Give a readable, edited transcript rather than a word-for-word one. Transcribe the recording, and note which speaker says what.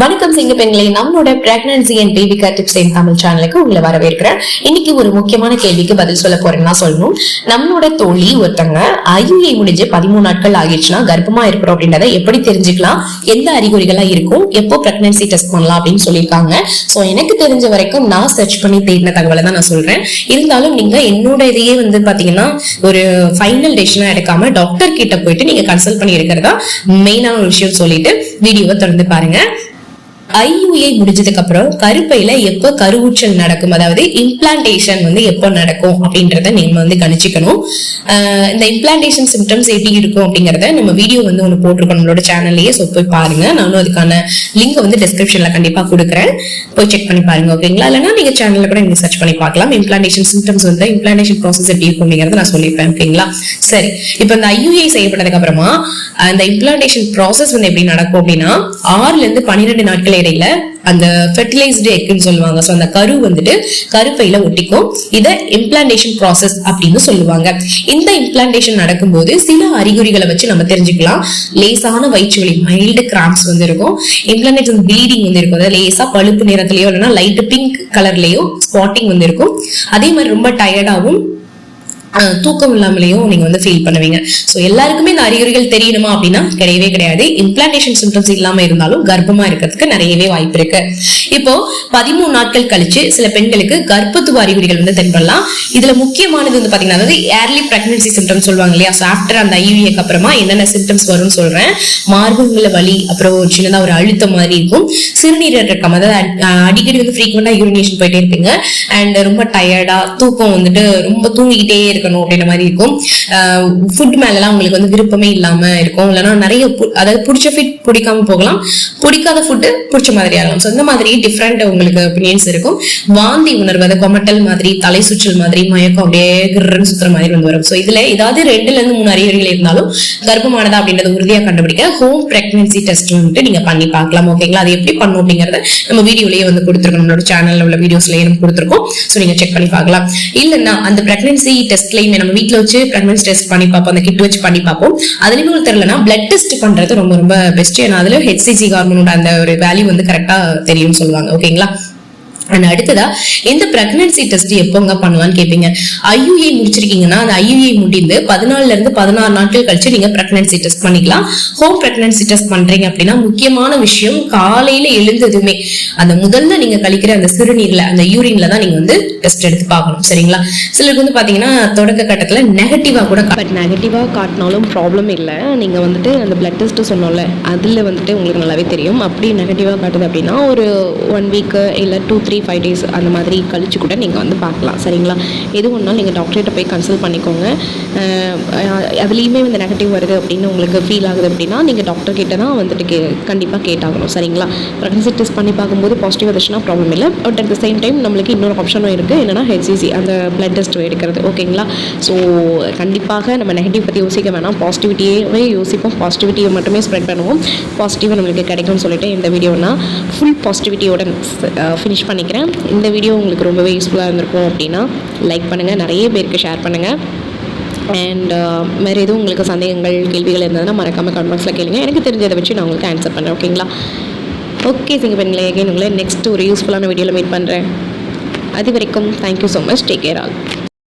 Speaker 1: வணக்கம் சிங்க பெண்களே, நம்மளோட pregnancy and baby care tips இன் தமிழ் சேனலுக்கு உங்களை வரவேற்கிறேன். இன்னைக்கு ஒரு முக்கியமான கேள்விக்கு பதில் சொல்ல போறேன்னா சொல்லணும். நம்மளோட தோழி ஒருத்தங்க IUI முடிஞ்சு 13 நாட்கள் ஆகிடுச்சுன்னா கர்ப்பமா இருக்கிறோம் அப்படின்றத எப்படி தெரிஞ்சுக்கலாம், எந்த அறிகுறிகளா இருக்கும், எப்போ பிரெக்னன்சி டெஸ்ட் பண்ணலாம் அப்படின்னு சொல்லியிருக்காங்க. சோ எனக்கு தெரிஞ்ச வரைக்கும் நான் சர்ச் பண்ணி தேடின தகவலை தான் நான் சொல்றேன். இருந்தாலும் நீங்க என்னோட இதையே பாத்தீங்கன்னா ஒரு ஃபைனல் டெசிஷனா எடுக்காம டாக்டர் கிட்ட போயிட்டு நீங்க கன்சல்ட் பண்ணி இருக்கிறதா மெயினான ஒரு விஷயம் சொல்லிட்டு வீடியோவை தொடர்ந்து பாருங்க. IUI முடிஞ்சதுக்கு அப்புறம் கருப்பையில எப்ப கருவுற்றல் நடக்கும், அதாவது இம்ப்ளான்டேஷன் எப்ப நடக்கும் அப்படின்றத நீங்க கணிச்சுக்கணும். இந்த இம்ப்ளான்டேஷன் சிம்டம்ஸ் எப்படி இருக்கும் அப்படிங்கறத நம்ம வீடியோ ஒண்ணு போட்டிருக்கோம் நம்மளோட சேனல்லயே. சோ போய் பாருங்க. நானும் அதுக்கான லிங்க் டிஸ்கிரிப்ஷன்ல கண்டிப்பா கொடுக்குறேன், போய் செக் பண்ணி பாருங்க. ஓகேங்களா? இல்லைன்னா நீங்க சேனல்ல கூட நீங்க சர்ச் பண்ணி பார்க்கலாம். இம்ப்ளான்டேஷன் சிம்டம்ஸ் இம்ப்ளான்டேஷன் ப்ராசஸ் எப்படி இருக்கும் அப்படிங்கறத நான் சொல்லியிருப்பேன். ஓகேங்களா? சரி, இப்ப இந்த IUI செய்யப்பட்டதுக்கு அப்புறமா அந்த இம்ப்ளான்டேஷன் ப்ராசஸ் எப்படி நடக்கும் அப்படின்னா 6 இருந்து 12 நாட்கள் இடையில அந்த ஃபெர்டிலைஸ்டு எக்னு சொல்லுவாங்க. சோ அந்த கரு கருப்பையில ஒட்டிக்கும். இத இம்ப்ளான்டேஷன் ப்ராசஸ் அப்படின்னு சொல்லுவாங்க. இந்த இம்ப்ளான்டேஷன் நடக்கும்போது சில அறிகுறிகளை வச்சு நம்ம தெரிஞ்சுக்கலாம். லேசான வயிற்று வலி, மைல்டு கிராம்ப்ஸ் இருக்கும். இம்ப்ளான்டேஷன் ப்ளீடிங் இருக்கும். அதாவது லேசா பழுப்பு நிறத்திலயோ இல்லைன்னா லைட் பிங்க் கலர்லயோ ஸ்பாட்டிங் இருக்கும். அதே மாதிரி ரொம்ப டயர்டாகவும் தூக்கம் இல்லாமலையும் நீங்க ஃபீல் பண்ணுவீங்க. சோ எல்லாருக்குமே இந்த அறிகுறிகள் தெரியணுமா அப்படின்னா கிடையவே கிடையாது. இம்ப்ளான்டேஷன் சிம்டம்ஸ் இல்லாம இருந்தாலும் கர்ப்பமா இருக்கிறதுக்கு நிறையவே வாய்ப்பு இருக்கு. இப்போ 13 நாட்கள் கழிச்சு சில பெண்களுக்கு கர்ப்பத்துவ அறிகுறிகள் தென்படலாம். இதுல முக்கியமானது பாத்தீங்கன்னா அதாவது ஏர்லி பிரெக்னன்சி சிம்டம்ஸ் சொல்லுவாங்க இல்லையா. ஆஃப்டர் அந்த IUI அப்புறமா என்னென்ன சிம்டம்ஸ் வரும்னு சொல்றேன். மார்பகங்கள்ல வலி, அப்புறம் சின்னதா ஒரு அழுத்தம் மாதிரி இருக்கும். சிறுநீரக இறக்கம், அதாவது அடிக்கடி ஃப்ரீக்வெண்டா யூரினேஷன் போயிட்டே இருப்பீங்க. அண்ட் ரொம்ப டயர்டா தூக்கம் ரொம்ப தூங்கிக்கிட்டே அப்படின்ற மாதிரி இருக்கும். ஃபுட் மேலாம் உங்களுக்கு விருப்பமே இல்லாம இருக்கும். இல்லைன்னா நிறைய அதாவது பிடிச்ச ஃபுட் பிடிக்காம போகலாம், பிடிக்காத ஃபுட்டு பிடிச்ச மாதிரி ஆகலாம். ஸோ இந்த மாதிரி டிஃப்ரெண்ட் உங்களுக்கு ஒப்பீனியன்ஸ் இருக்கும். வாந்தி உணர்வு, அதை கொமட்டல் மாதிரி, தலை சுற்றல் மாதிரி, மயக்கம் அப்படியே கிர்ன்னு சுத்துற மாதிரி வரும். ஸோ இதுல ஏதாவது 2 இருந்து 3 அறிகுறிகள் இருந்தாலும் கர்ப்பமானதா அப்படின்றத உறுதியா கண்டுபிடிக்க ஹோம் பிரெக்னன்சி டெஸ்ட் நீங்க பண்ணி பார்க்கலாம். ஓகேங்களா? அது எப்படி பண்ணும் அப்படிங்கறத நம்ம வீடியோலயே கொடுத்துருக்கோம். நம்மளோட சேனல்ல உள்ள வீடியோஸ்லயே நம்ம கொடுத்துருக்கோம். ஸோ நீங்க செக் பண்ணி பார்க்கலாம். இல்லைன்னா அந்த பிரெக்னன்சி டெஸ்ட் நம்ம வீட்டுல வச்சு பிரெக்னன்சி டெஸ்ட் பண்ணி பார்ப்போம். அந்த கிட் வச்சு பண்ணி பார்ப்போம். அதுலயுமே தெரியலன்னா பிளட் டெஸ்ட் பண்றது ரொம்ப ரொம்ப பெஸ்ட். ஏன்னா அதுல HCG ஹார்மோனோட அந்த ஒரு வேல்யூ கரெக்டா தெரியும் சொல்லுவாங்க. ஓகேங்களா? அடுத்ததா இந்த பிரெக்னன்சி டெஸ்ட் எப்போங்க பண்ணுவான்னு கேட்பீங்க. IUI முடிச்சிருக்கீங்கன்னா அந்த IUI முடிந்து 14 இருந்து 16 நாட்கள் கழிச்சு நீங்க பிரெக்னன்சி டெஸ்ட் பண்ணிக்கலாம். ஹோம் பிரெக்னன்சி டெஸ்ட் பண்றீங்க அப்படின்னா முக்கியமான விஷயம், காலையில எழுந்ததுமே அந்த முதல்ல நீங்க கழிக்கிற அந்த சிறுநீர்ல, அந்த யூரின்ல தான் நீங்க டெஸ்ட் எடுத்து பார்க்கணும். சரிங்களா? சிலருக்கு பாத்தீங்கன்னா தொடக்க கட்டத்துல நெகட்டிவா கூட, பட் நெகட்டிவா காட்டினாலும் ப்ராப்ளம் இல்லை. நீங்க அந்த பிளட் டெஸ்ட் சொன்னோம்ல, அதுல உங்களுக்கு நல்லாவே தெரியும். அப்படி நெகட்டிவா காட்டுது அப்படின்னா ஒரு 1 வீக் இல்ல 2-3-5 டேஸ் அந்த மாதிரி கழிச்சு கூட நீங்கள் பார்க்கலாம். சரிங்களா? எது ஒன்றாலும் நீங்கள் டாக்டர்கிட்ட போய் கன்சல்ட் பண்ணிக்கோங்க. அதுலேயுமே நெகட்டிவ் வருது அப்படின்னு உங்களுக்கு ஃபீல் ஆகுது அப்படின்னா நீங்கள் டாக்டர் கிட்ட தான் கண்டிப்பாக கேட்டாகணும். சரிங்களா? ப்ரெக்னன்சி டெஸ்ட் பண்ணி பார்க்கும்போது பாசிட்டிவ் வந்துச்சுன்னா ப்ராப்ளம் இல்லை. But at the same time நம்மளுக்கு இன்னொரு ஆப்ஷனும் இருக்குது. என்னென்னா HCG, அந்த பிளட் டெஸ்ட் எடுக்கிறது. ஓகேங்களா? ஸோ கண்டிப்பாக நம்ம நெகட்டிவ் பற்றி யோசிக்க வேணாம், பாசிட்டிவிட்டியே யோசிப்போம். பாசிட்டிவிட்டியை மட்டுமே ஸ்ப்ரெட் பண்ணுவோம். பாசிட்டிவாக நம்மளுக்கு கிடைக்கும்னு சொல்லிட்டு இந்த வீடியோனா ஃபுல் பாசிட்டிவிட்டியோட ஃபினிஷ் பண்ணிக்கிறேன். இந்த வீடியோ உங்களுக்கு ரொம்பவே யூஸ்ஃபுல்லாக இருந்திருக்கும் அப்படின்னா லைக் பண்ணுங்கள், நிறைய பேருக்கு ஷேர் பண்ணுங்கள். அண்ட் வேறு எதுவும் உங்களுக்கு சந்தேகங்கள், கேள்விகள் இருந்ததுன்னா மறக்காமல் கமெண்ட் பாக்ஸில் கேளுங்க. எனக்கு தெரிஞ்சதை வச்சு நான் உங்களுக்கு ஆன்சர் பண்ணுறேன். ஓகேங்களா? ஓகே சிங்க பெண்களே, அகைன் உங்களை நெக்ஸ்ட் ஒரு யூஸ்ஃபுல்லான வீடியோவில் மீட் பண்ணுறேன். அது வரைக்கும் thank you so much. Take care all.